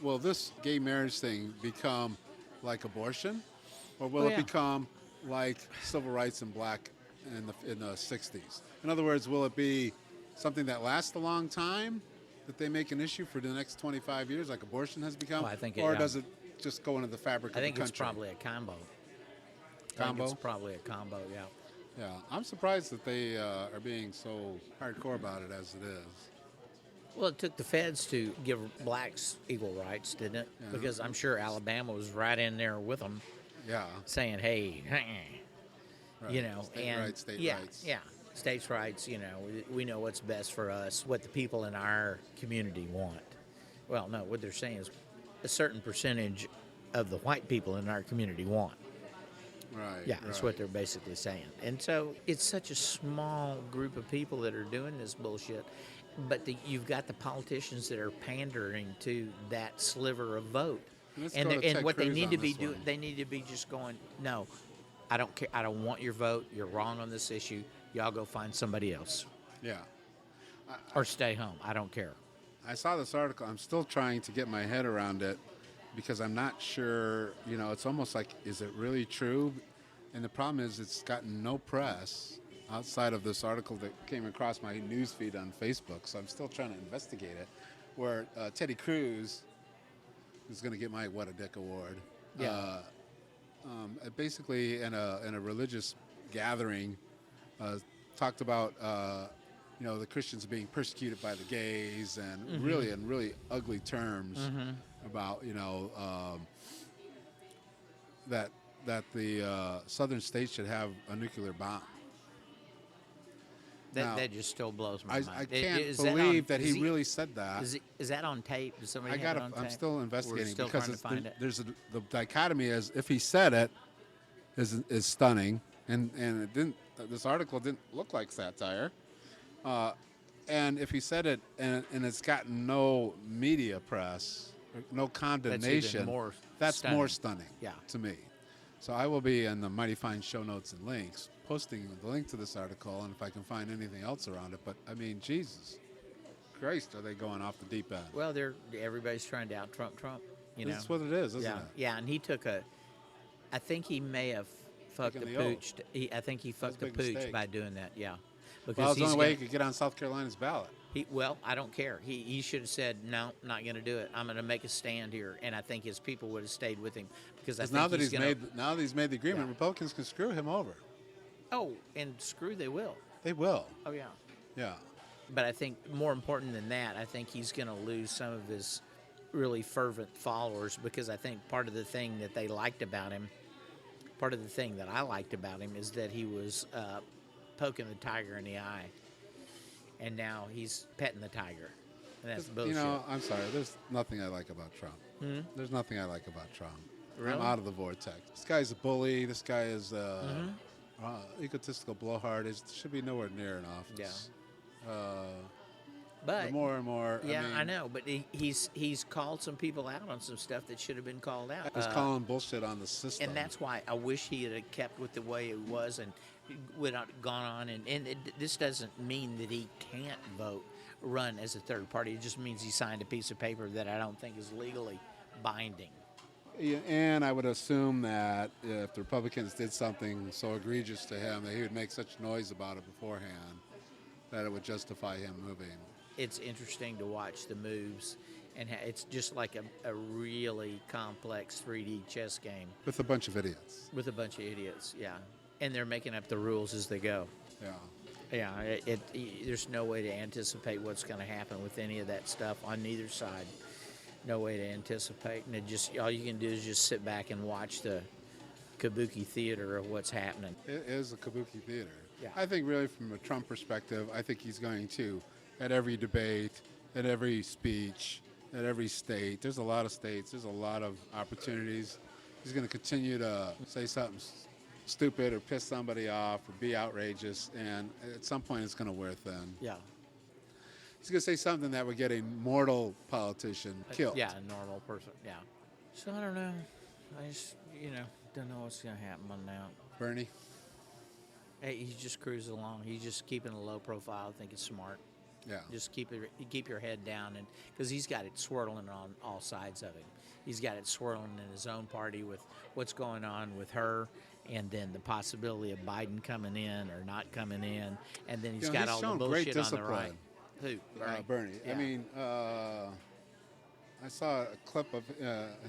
Speaker 1: will this gay marriage thing become like abortion? Or will
Speaker 2: Oh,
Speaker 1: it
Speaker 2: yeah.
Speaker 1: become like civil rights in black in the 60s? In other words, will it be something that lasts a long time that they make an issue for the next 25 years like abortion has become?
Speaker 2: Well, I think
Speaker 1: or
Speaker 2: yeah.
Speaker 1: does it just go into the fabric
Speaker 2: I
Speaker 1: of the
Speaker 2: think
Speaker 1: country?
Speaker 2: it's probably a combo.
Speaker 1: Combo?
Speaker 2: It's probably a combo, yeah.
Speaker 1: Yeah, I'm surprised that they are being so hardcore about it as it is.
Speaker 2: Well, it took the feds to give blacks equal rights, didn't it?
Speaker 1: Yeah.
Speaker 2: Because I'm sure Alabama was right in there with them,
Speaker 1: Yeah.
Speaker 2: saying, "Hey,
Speaker 1: Right. State rights, state
Speaker 2: yeah,
Speaker 1: rights.
Speaker 2: yeah, states' rights. We know what's best for us, what the people in our community want." Well, no, what they're saying is a certain percentage of the white people in our community want.
Speaker 1: Right.
Speaker 2: Yeah, that's
Speaker 1: right.
Speaker 2: what they're basically saying. And so it's such a small group of people that are doing this bullshit. But you've got the politicians that are pandering to that sliver of vote.
Speaker 1: Let's
Speaker 2: And
Speaker 1: go to Ted
Speaker 2: what they
Speaker 1: Cruz
Speaker 2: need
Speaker 1: on
Speaker 2: to be
Speaker 1: this
Speaker 2: doing,
Speaker 1: one.
Speaker 2: they need to be just going, no, I don't care. I don't want your vote. You're wrong on this issue. Y'all go find somebody else
Speaker 1: Yeah.
Speaker 2: or stay home. I don't care.
Speaker 1: I saw this article. I'm still trying to get my head around it because I'm not sure. It's almost like, is it really true? And the problem is it's gotten no press outside of this article that came across my news feed on Facebook. So I'm still trying to investigate it, where Teddy Cruz is going to get my What a Dick award.
Speaker 2: Yeah.
Speaker 1: Basically, in a religious gathering, talked about the Christians being persecuted by the gays, and
Speaker 2: Mm-hmm.
Speaker 1: really in really ugly terms about that the southern states should have a nuclear bomb. Now,
Speaker 2: That just still blows my
Speaker 1: I
Speaker 2: mind.
Speaker 1: can't
Speaker 2: Is
Speaker 1: believe that
Speaker 2: is
Speaker 1: he really said that.
Speaker 2: Is that on tape? Does somebody
Speaker 1: I
Speaker 2: have
Speaker 1: got.
Speaker 2: it on tape?
Speaker 1: I'm still investigating
Speaker 2: We're still
Speaker 1: because
Speaker 2: trying to find it.
Speaker 1: there's the dichotomy is if he said it is stunning, and it didn't. This article didn't look like satire, and if he said it and it's gotten no media press, no condemnation, that's
Speaker 2: stunning.
Speaker 1: more stunning.
Speaker 2: Yeah.
Speaker 1: To me. So I will be in the Mighty Fine show notes and links posting the link to this article, and if I can find anything else around it. But I mean, Jesus Christ, are they going off the deep end?
Speaker 2: Well, everybody's trying to out Trump.
Speaker 1: That's what it is, isn't
Speaker 2: yeah,
Speaker 1: it?
Speaker 2: yeah, and he took I think he may have fucked the
Speaker 1: Taking the oath.
Speaker 2: pooch. I think he fucked the
Speaker 1: big
Speaker 2: pooch
Speaker 1: mistake.
Speaker 2: by doing that. Yeah, because
Speaker 1: Well, it's the
Speaker 2: he's
Speaker 1: only way
Speaker 2: gonna-
Speaker 1: he could get on South Carolina's ballot.
Speaker 2: well, I don't care. He should have said, no, not going to do it. I'm going to make a stand here. And I think his people would have stayed with him because I
Speaker 1: Because
Speaker 2: think
Speaker 1: now that
Speaker 2: he's gonna,
Speaker 1: now that he's made the agreement,
Speaker 2: Yeah.
Speaker 1: Republicans can screw him over.
Speaker 2: Oh, and screw they will.
Speaker 1: They will.
Speaker 2: Oh, yeah.
Speaker 1: Yeah.
Speaker 2: But I think more important than that, I think he's going to lose some of his really fervent followers because I think part of the thing that they liked about him, part of the thing that I liked about him is that he was poking the tiger in the eye. And now he's petting the tiger. And that's bullshit.
Speaker 1: You know, I'm sorry. There's nothing I like about Trump. There's nothing I like about Trump.
Speaker 2: Really?
Speaker 1: I'm out of the vortex. This guy's a bully. This guy is egotistical blowhard. He should be nowhere near in office.
Speaker 2: But
Speaker 1: the more and more.
Speaker 2: yeah,
Speaker 1: I
Speaker 2: I
Speaker 1: mean,
Speaker 2: know, but he's called some people out on some stuff that should have been called out.
Speaker 1: He's calling bullshit on the system.
Speaker 2: And that's why I wish he had kept with the way it was and without gone on. This doesn't mean that he can't run as a third party. It just means he signed a piece of paper that I don't think is legally binding.
Speaker 1: Yeah, and I would assume that if the Republicans did something so egregious to him, that he would make such noise about it beforehand that it would justify him moving.
Speaker 2: It's interesting to watch the moves, and it's just like a really complex 3D chess game
Speaker 1: With a bunch of idiots.
Speaker 2: with a bunch of idiots, yeah. And they're making up the rules as they go.
Speaker 1: Yeah.
Speaker 2: Yeah, there's no way to anticipate what's going to happen with any of that stuff on neither side. No way to anticipate, and all you can do is just sit back and watch the kabuki theater of what's happening.
Speaker 1: It is a kabuki theater.
Speaker 2: Yeah.
Speaker 1: I think really from a Trump perspective, I think he's going to, at every debate, at every speech, at every state, there's a lot of states, there's a lot of opportunities. He's going to continue to say something stupid or piss somebody off or be outrageous, and at some point it's going to wear thin.
Speaker 2: Yeah.
Speaker 1: He's going to say something that would get a mortal politician killed.
Speaker 2: Yeah, a normal person, yeah. So I don't know. I just, don't know what's going to happen on now.
Speaker 1: Bernie?
Speaker 2: Hey, he's just cruising along. He's just keeping a low profile. I think it's smart.
Speaker 1: Yeah.
Speaker 2: Just keep your head down, and because he's got it swirling on all sides of him. He's got it swirling in his own party with what's going on with her, and then the possibility of Biden coming in or not coming in, and then he's got all the
Speaker 1: shown
Speaker 2: bullshit
Speaker 1: great
Speaker 2: on the
Speaker 1: discipline.
Speaker 2: right. Who?
Speaker 1: Bernie.
Speaker 2: Yeah.
Speaker 1: I mean, I saw a clip of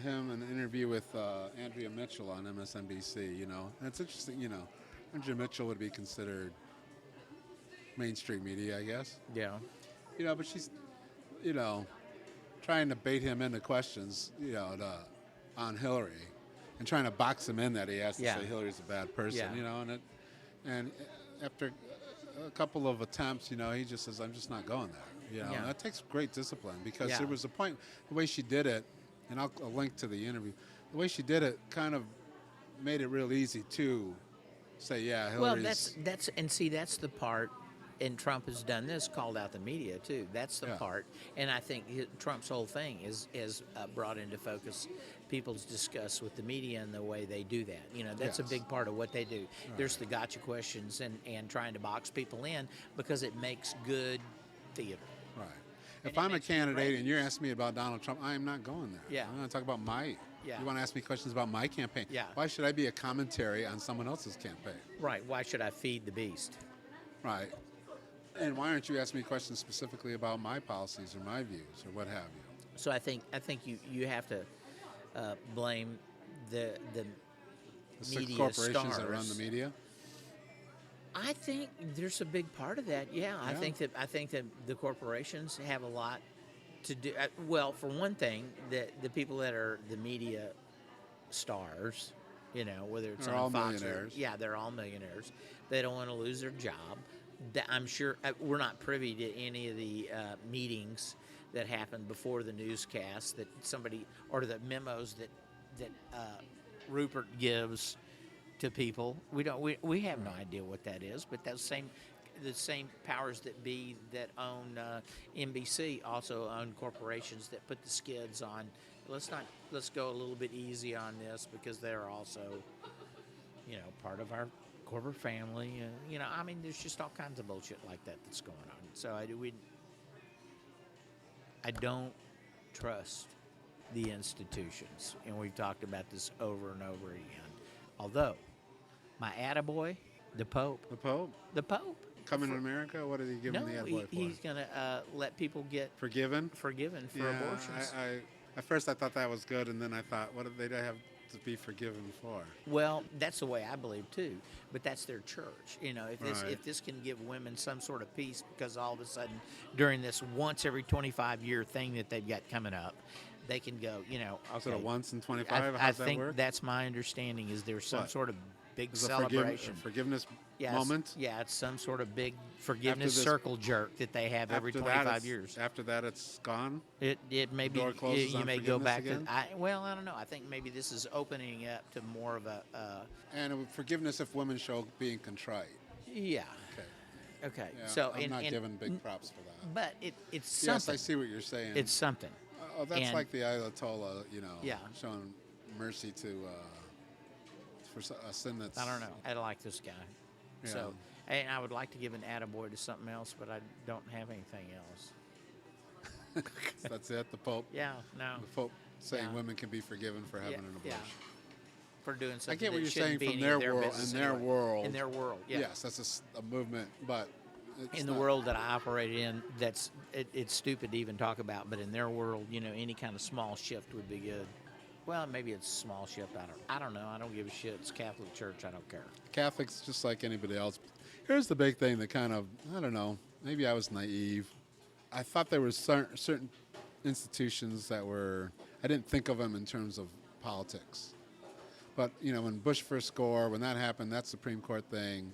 Speaker 1: him in an interview with Andrea Mitchell on MSNBC, and it's interesting, Andrea Mitchell would be considered mainstream media, I guess.
Speaker 2: Yeah.
Speaker 1: But she's, trying to bait him into questions, on Hillary and trying to box him in that he has to
Speaker 2: Yeah.
Speaker 1: say Hillary's a bad person,
Speaker 2: Yeah.
Speaker 1: and after a couple of attempts, he just says, I'm just not going there.
Speaker 2: Yeah.
Speaker 1: And that takes great discipline because
Speaker 2: Yeah.
Speaker 1: there was a point, the way she did it, and I'll link to the interview, the way she did it kind of made it real easy to say, yeah, Hillary's...
Speaker 2: Well, that's the part, and Trump has done this, called out the media too. That's the
Speaker 1: Yeah.
Speaker 2: part, and I think Trump's whole thing is brought into focus people's disgust with the media and the way they do that. That's a
Speaker 1: Yes.
Speaker 2: big part of what they do. There's the gotcha questions and trying to box people in because it makes good theater.
Speaker 1: Right.
Speaker 2: And
Speaker 1: If
Speaker 2: it
Speaker 1: I'm a
Speaker 2: makes you
Speaker 1: candidate
Speaker 2: great.
Speaker 1: and you're asking me about Donald Trump, I am not going there.
Speaker 2: Yeah.
Speaker 1: I'm going to talk about my...
Speaker 2: Yeah.
Speaker 1: You want to ask me questions about my campaign?
Speaker 2: Yeah.
Speaker 1: Why should I be a commentary on someone else's campaign?
Speaker 2: Right. Why should I feed the beast?
Speaker 1: Right. And why aren't you asking me questions specifically about my policies or my views or what have you?
Speaker 2: So I think you have to blame the
Speaker 1: The six
Speaker 2: media
Speaker 1: corporations
Speaker 2: stars.
Speaker 1: that run the media?
Speaker 2: I think there's a big part of that. Yeah, I
Speaker 1: Yeah.
Speaker 2: think that the corporations have a lot to do. Well, for one thing, the people that are the media stars, whether it's
Speaker 1: They're
Speaker 2: on
Speaker 1: all
Speaker 2: Fox
Speaker 1: millionaires.
Speaker 2: they're all millionaires. They don't want to lose their job. I'm sure we're not privy to any of the meetings that happened before the newscast that somebody or the memos that Rupert gives to people. We have no idea what that is, but the same powers that be that own NBC also own corporations that put the skids on. Let's go a little bit easy on this because they're also part of our corporate family. There's just all kinds of bullshit like that that's going on. So I don't trust the institutions, and we've talked about this over and over again. Although, my attaboy, the Pope,
Speaker 1: The Pope? Coming to America? What did he give
Speaker 2: No,
Speaker 1: him the attaboy for?
Speaker 2: he's going to let people get
Speaker 1: Forgiven?
Speaker 2: forgiven for
Speaker 1: Yeah,
Speaker 2: abortions.
Speaker 1: at first I thought that was good, and then I thought, what did they have to be forgiven for?
Speaker 2: Well, that's the way I believe too, but that's their church. You know,
Speaker 1: Right.
Speaker 2: if this can give women some sort of peace, because all of a sudden during this once every 25-year thing that they've got coming up, they can go. You know, okay.
Speaker 1: So once in 25,
Speaker 2: I
Speaker 1: how's that
Speaker 2: think
Speaker 1: work?
Speaker 2: that's my understanding. Is there's some
Speaker 1: What?
Speaker 2: sort of big
Speaker 1: Is a
Speaker 2: celebration?
Speaker 1: forgiveness
Speaker 2: Yeah,
Speaker 1: moment?
Speaker 2: Yeah, it's some sort of big forgiveness
Speaker 1: this-
Speaker 2: circle jerk that they have every
Speaker 1: After
Speaker 2: 25 years.
Speaker 1: After that, it's gone?
Speaker 2: It may be
Speaker 1: door closes
Speaker 2: you
Speaker 1: on
Speaker 2: may go
Speaker 1: forgiveness
Speaker 2: back
Speaker 1: again?
Speaker 2: to I don't know. I think maybe this is opening up to more of a
Speaker 1: And forgiveness if women show being contrite.
Speaker 2: yeah.
Speaker 1: Okay.
Speaker 2: Okay.
Speaker 1: Yeah,
Speaker 2: So
Speaker 1: I'm not giving big props for that.
Speaker 2: but it's something.
Speaker 1: Yes, I see what you're saying.
Speaker 2: It's something.
Speaker 1: Oh, that's
Speaker 2: and-
Speaker 1: like the Ayatollah,
Speaker 2: Yeah.
Speaker 1: showing mercy to for a sin that's.
Speaker 2: I don't know. I like this guy.
Speaker 1: Yeah.
Speaker 2: So and I would like to give an attaboy to something else, but I don't have anything else.
Speaker 1: That's it. The Pope.
Speaker 2: Yeah. No.
Speaker 1: The Pope saying
Speaker 2: Yeah.
Speaker 1: women can be forgiven for having
Speaker 2: Yeah,
Speaker 1: an
Speaker 2: yeah.
Speaker 1: abortion.
Speaker 2: For doing something.
Speaker 1: get what
Speaker 2: that
Speaker 1: you're
Speaker 2: shouldn't
Speaker 1: saying
Speaker 2: be
Speaker 1: from
Speaker 2: any
Speaker 1: their
Speaker 2: of their
Speaker 1: world-
Speaker 2: business
Speaker 1: in their
Speaker 2: anyway.
Speaker 1: world.
Speaker 2: In their world. Yeah.
Speaker 1: Yes, that's a movement, but it's
Speaker 2: In the
Speaker 1: not-
Speaker 2: world that I operate in, it's stupid to even talk about. But in their world, you know, any kind of small shift would be good. Well, maybe it's a small shift. I don't know. I don't give a shit. It's Catholic Church. I don't care.
Speaker 1: Catholics just like anybody else. Here's the big thing that kind of, I don't know, maybe I was naive. I thought there were certain institutions that were, I didn't think of them in terms of politics. But, when Bush first scored, when that happened, that Supreme Court thing,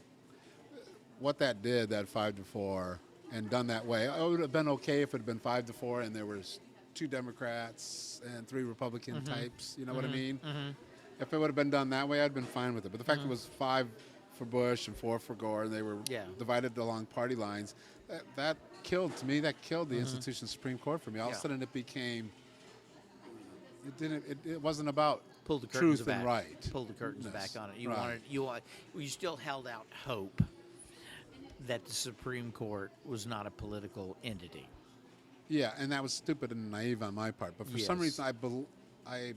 Speaker 1: what that did, that 5-4, and done that way, it would have been okay if it had been 5-4 and there was 2 Democrats and 3 Republican types, you know what I mean? If it would have been done that way, I'd been fine with it. But the fact it was 5 for Bush and 4 for Gore, and they were
Speaker 2: Yeah.
Speaker 1: divided along party lines, that killed, to me, that killed the institution of the Supreme Court for me. All of
Speaker 2: Yeah.
Speaker 1: a sudden it became, it wasn't about
Speaker 2: Pull the curtains
Speaker 1: truth
Speaker 2: back.
Speaker 1: and right.
Speaker 2: Pull the curtains
Speaker 1: Yes.
Speaker 2: back on it.
Speaker 1: Right.
Speaker 2: You still held out hope that the Supreme Court was not a political entity.
Speaker 1: Yeah, and that was stupid and naive on my part. But for some
Speaker 2: Yes.
Speaker 1: reason, I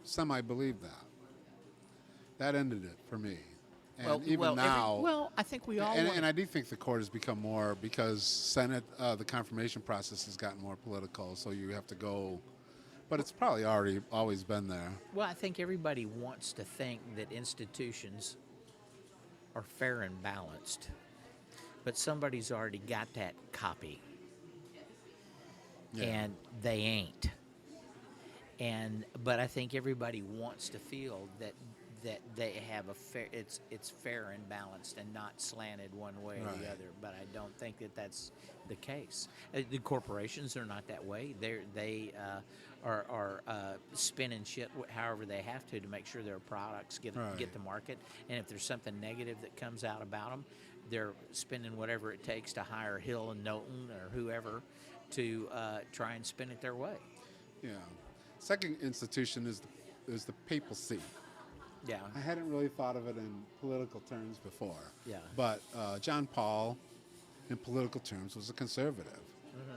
Speaker 1: semi-believed that. That ended it for me. And now,
Speaker 2: I think we all.
Speaker 1: and I do think the court has become more, because Senate, the confirmation process has gotten more political. So you have to go, but it's probably always been there.
Speaker 2: Well, I think everybody wants to think that institutions are fair and balanced, but somebody's already got that copy,
Speaker 1: Yeah.
Speaker 2: and they ain't. But I think everybody wants to feel that they have a fair. It's fair and balanced and not slanted one way or
Speaker 1: Right.
Speaker 2: the other. But I don't think that that's the case. The corporations are not that way. They are spinning shit however they have to make sure their products get
Speaker 1: Right.
Speaker 2: to market. And if there's something negative that comes out about them, they're spending whatever it takes to hire Hill and Knowlton or whoever to try and spin it their way.
Speaker 1: Yeah. Second institution is the papacy.
Speaker 2: Yeah.
Speaker 1: I hadn't really thought of it in political terms before.
Speaker 2: Yeah.
Speaker 1: But John Paul, in political terms, was a conservative.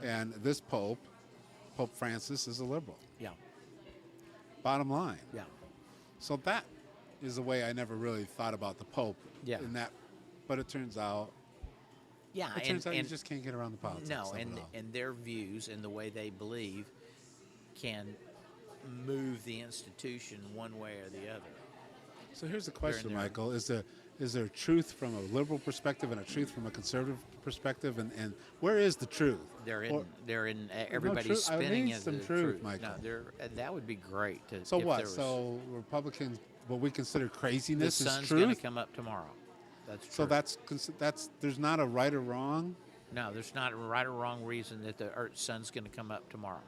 Speaker 1: And this Pope Francis, is a liberal.
Speaker 2: Yeah.
Speaker 1: Bottom line.
Speaker 2: Yeah.
Speaker 1: So that is a way I never really thought about the Pope.
Speaker 2: Yeah.
Speaker 1: In that, but it turns out,
Speaker 2: Yeah.
Speaker 1: you just can't get around the politics.
Speaker 2: No,
Speaker 1: of it all.
Speaker 2: and their views and the way they believe can move the institution one way or the other.
Speaker 1: So here's the question,
Speaker 2: there.
Speaker 1: Michael: Is there truth from a liberal perspective and a truth from a conservative perspective, and where is the truth?
Speaker 2: They're
Speaker 1: Or-
Speaker 2: in everybody's
Speaker 1: truth. I
Speaker 2: spinning
Speaker 1: need
Speaker 2: as
Speaker 1: some
Speaker 2: the
Speaker 1: truth, Michael.
Speaker 2: No, that would be great.
Speaker 1: So
Speaker 2: if
Speaker 1: what?
Speaker 2: there was-
Speaker 1: So Republicans, what we consider
Speaker 2: the
Speaker 1: craziness is
Speaker 2: sun's going to
Speaker 1: truth.
Speaker 2: come up tomorrow. That's
Speaker 1: So
Speaker 2: true.
Speaker 1: that's there's not a right or wrong.
Speaker 2: No, there's not a right or wrong reason that the sun's going to come up tomorrow.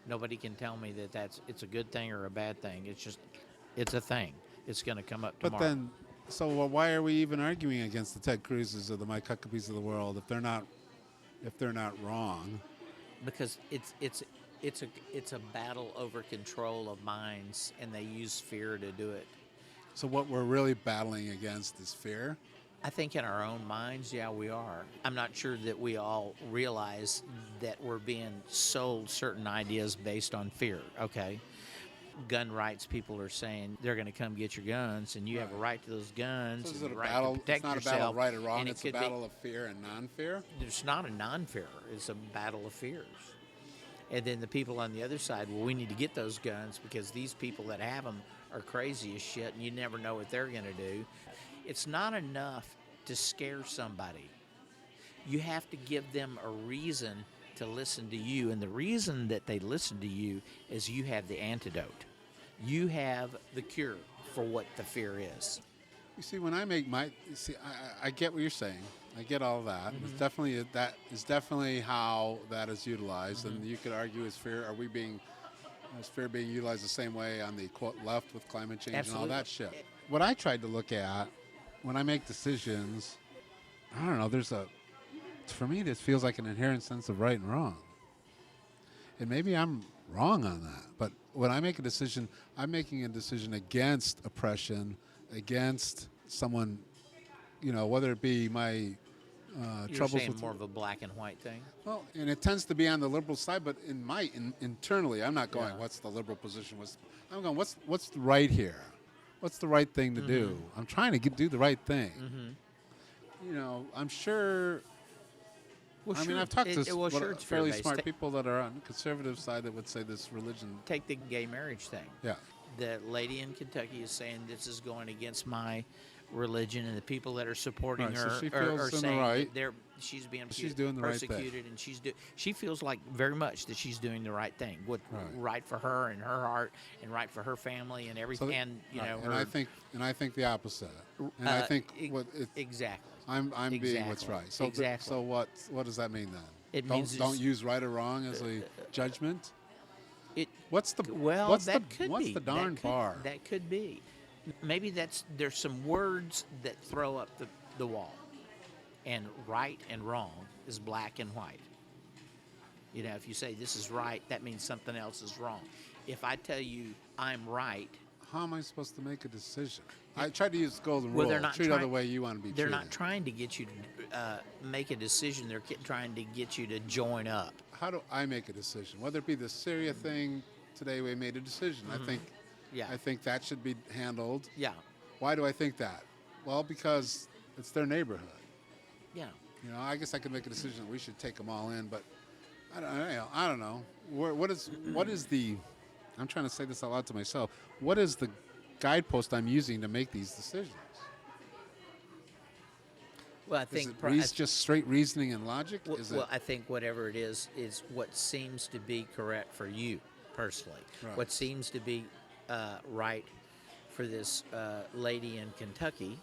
Speaker 2: Nobody can tell me that it's a good thing or a bad thing. It's a thing. It's going to come up tomorrow.
Speaker 1: But then, so why are we even arguing against the Ted Cruzes or the Mike Huckabees of the world if they're not wrong?
Speaker 2: Because it's a battle over control of minds, and they use fear to do it.
Speaker 1: So what we're really battling against is fear.
Speaker 2: I think in our own minds, yeah, we are. I'm not sure that we all realize that we're being sold certain ideas based on fear, okay? gun rights people are saying they're going to come get your guns, and you have a right to those guns.
Speaker 1: So is
Speaker 2: and
Speaker 1: it a
Speaker 2: the right
Speaker 1: battle?
Speaker 2: To protect
Speaker 1: It's not
Speaker 2: yourself,
Speaker 1: a battle of right or wrong.
Speaker 2: and it
Speaker 1: It's a
Speaker 2: could be-
Speaker 1: battle of fear and non-fear.
Speaker 2: It's not a non-fear. It's a battle of fears. And then the people on the other side, well, we need to get those guns because these people that have them are crazy as shit, and you never know what they're going to do. It's not enough to scare somebody. You have to give them a reason to listen to you, and the reason that they listen to you is you have the antidote. You have the cure for what the fear is.
Speaker 1: You see, when I make I get what you're saying. I get all that.
Speaker 2: Mm-hmm.
Speaker 1: It's definitely that is definitely how that is utilized, and you could argue is fear. Is fear being utilized the same way on the quote left with climate change
Speaker 2: Absolutely.
Speaker 1: and all that shit? What I tried to look at when I make decisions, I don't know. For me, this feels like an inherent sense of right and wrong, and maybe I'm wrong on that. But when I make a decision, I'm making a decision against oppression, against someone, whether it be my
Speaker 2: You're
Speaker 1: troubles
Speaker 2: saying
Speaker 1: with
Speaker 2: more of a black and white thing?
Speaker 1: well, and it tends to be on the liberal side, but internally, I'm not going,
Speaker 2: Yeah.
Speaker 1: what's the liberal position? I'm going, what's right here? What's the right thing to do? I'm trying to do the right thing. I'm sure.
Speaker 2: Well,
Speaker 1: I mean,
Speaker 2: sure.
Speaker 1: I've talked to
Speaker 2: It's
Speaker 1: fairly
Speaker 2: fear-based.
Speaker 1: smart people that are on the conservative side that would say this religion.
Speaker 2: Take the gay marriage thing.
Speaker 1: Yeah.
Speaker 2: The lady in Kentucky is saying this is going against my religion, and the people that are supporting
Speaker 1: Right, so
Speaker 2: her
Speaker 1: she
Speaker 2: are
Speaker 1: feels in the
Speaker 2: saying
Speaker 1: right.
Speaker 2: that she's being
Speaker 1: She's doing the right thing.
Speaker 2: persecuted, and she feels like very much that she's doing the right thing, what right for her and her heart, and right for her family and everything. And
Speaker 1: right.
Speaker 2: her,
Speaker 1: and I think the opposite. And I think
Speaker 2: exactly.
Speaker 1: I'm being what's
Speaker 2: Exactly.
Speaker 1: right. So
Speaker 2: Exactly.
Speaker 1: So what does that mean then?
Speaker 2: It
Speaker 1: don't
Speaker 2: means
Speaker 1: don't use right or wrong as a judgment.
Speaker 2: What's the
Speaker 1: darn bar?
Speaker 2: That could be. Maybe there's some words that throw up the wall, and right and wrong is black and white. If you say this is right, that means something else is wrong. If I tell you I'm right,
Speaker 1: how am I supposed to make a decision? I tried to use the golden
Speaker 2: well,
Speaker 1: rule.
Speaker 2: they're not
Speaker 1: treat
Speaker 2: trying,
Speaker 1: other way you want to be
Speaker 2: They're
Speaker 1: treated.
Speaker 2: not trying to get you to make a decision. They're trying to get you to join up.
Speaker 1: How do I make a decision? Whether it be the Syria thing, today we made a decision. I think that should be handled.
Speaker 2: Yeah.
Speaker 1: Why do I think that? Well, because it's their neighborhood.
Speaker 2: Yeah.
Speaker 1: I guess I could make a decision that we should take them all in, but I don't know. What is the? I'm trying to say this out loud to myself. What is the guidepost I'm using to make these decisions?
Speaker 2: Well, I think
Speaker 1: is it just straight reasoning and logic?
Speaker 2: I think whatever it is what seems to be correct for you personally.
Speaker 1: Right.
Speaker 2: What seems to be right for this lady in Kentucky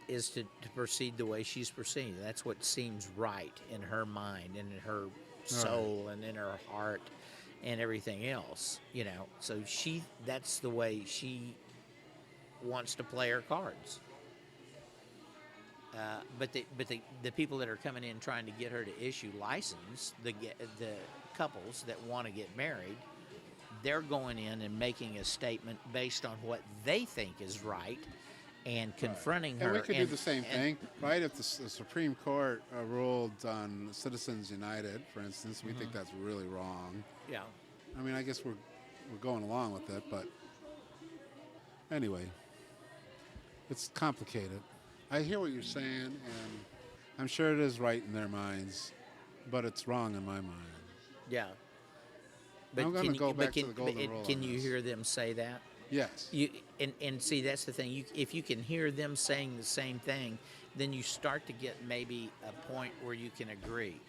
Speaker 2: is to proceed the way she's proceeding. That's what seems right in her mind and in her soul and in her heart and everything else. So that's the way she wants to play her cards. But the people that are coming in trying to get her to issue license, the couples that want to get married, they're going in and making a statement based on what they think is right and confronting her.
Speaker 1: And we could do the same thing, right? If the Supreme Court ruled on Citizens United, for instance, we think that's really wrong.
Speaker 2: Yeah.
Speaker 1: I mean, I guess we're going along with it, but anyway, it's complicated. I hear what you're saying, and I'm sure it is right in their minds, but it's wrong in my mind.
Speaker 2: Yeah. But
Speaker 1: I'm going to go back to the golden rule.
Speaker 2: Can you hear them say that?
Speaker 1: Yes.
Speaker 2: And see, that's the thing. If you can hear them saying the same thing, then you start to get maybe a point where you can agree.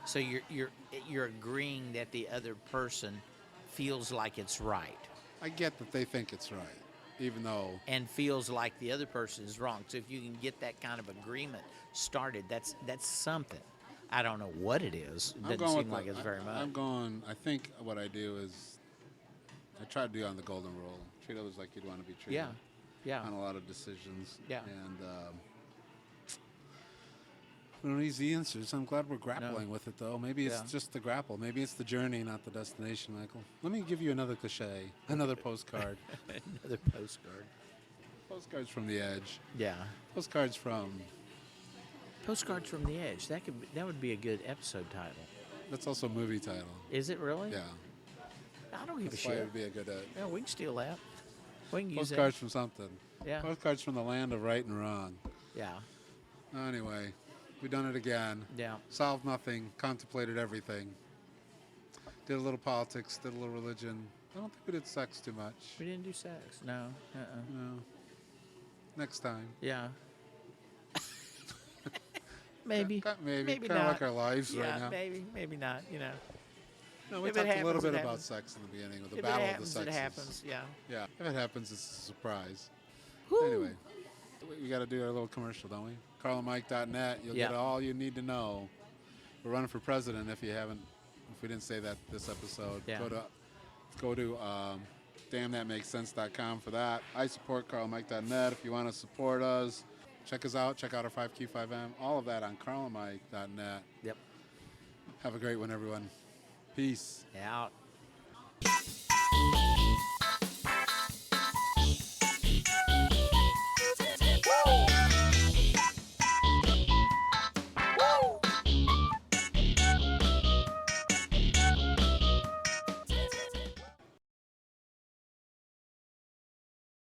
Speaker 2: So you're agreeing that the other person feels like it's right.
Speaker 1: I get that they think it's right, even though...
Speaker 2: And feels like the other person is wrong. So if you can get that kind of agreement started, that's something. I don't know what it is. It doesn't seem like it's very much.
Speaker 1: I think what I do is I try to do on the golden rule. Treat others like you'd want to be treated.
Speaker 2: Yeah.
Speaker 1: On a lot of decisions.
Speaker 2: Yeah.
Speaker 1: And no easy answers. I'm glad we're grappling with it, though. Maybe it's just the grapple. Maybe it's the journey, not the destination, Michael. Let me give you another cliche, another postcard.
Speaker 2: Another postcard.
Speaker 1: Postcards from the edge.
Speaker 2: Yeah.
Speaker 1: Postcards from
Speaker 2: the Edge. That would be a good episode title.
Speaker 1: That's also a movie title.
Speaker 2: Is it really?
Speaker 1: Yeah.
Speaker 2: I don't give a
Speaker 1: That's why it
Speaker 2: shit.
Speaker 1: would be a good
Speaker 2: Yeah, we can steal that. We can use
Speaker 1: postcards from something.
Speaker 2: Yeah.
Speaker 1: Postcards from the land of right and wrong.
Speaker 2: that. Yeah.
Speaker 1: Anyway, we done it again.
Speaker 2: Yeah.
Speaker 1: Solved nothing. Contemplated everything. Did a little politics. Did a little religion. I don't think we did sex too much.
Speaker 2: We didn't do sex. No.
Speaker 1: No. Next time.
Speaker 2: Yeah. Maybe.
Speaker 1: Maybe.
Speaker 2: Maybe
Speaker 1: Kind of
Speaker 2: not.
Speaker 1: like our lives
Speaker 2: Yeah,
Speaker 1: right now.
Speaker 2: maybe not. You know.
Speaker 1: No, we
Speaker 2: If it
Speaker 1: talked a little
Speaker 2: happens,
Speaker 1: bit
Speaker 2: it
Speaker 1: about
Speaker 2: happens.
Speaker 1: sex in the beginning with the
Speaker 2: If
Speaker 1: battle
Speaker 2: it happens,
Speaker 1: of the
Speaker 2: it
Speaker 1: sexes.
Speaker 2: happens. Yeah.
Speaker 1: Yeah, if it happens, it's a surprise.
Speaker 2: Woo.
Speaker 1: Anyway, we got to do our little commercial, don't we? CarlandMike.net. You'll
Speaker 2: Yeah.
Speaker 1: get all you need to know. We're running for president. If we didn't say that this episode,
Speaker 2: Yeah.
Speaker 1: go to damnthatmakesense.com for that. I support CarlandMike.net. If you want to support us, check us out. Check out our 5Q5M. All of that on CarlandMike.net.
Speaker 2: Yep.
Speaker 1: Have a great one, everyone. Peace.
Speaker 2: Out.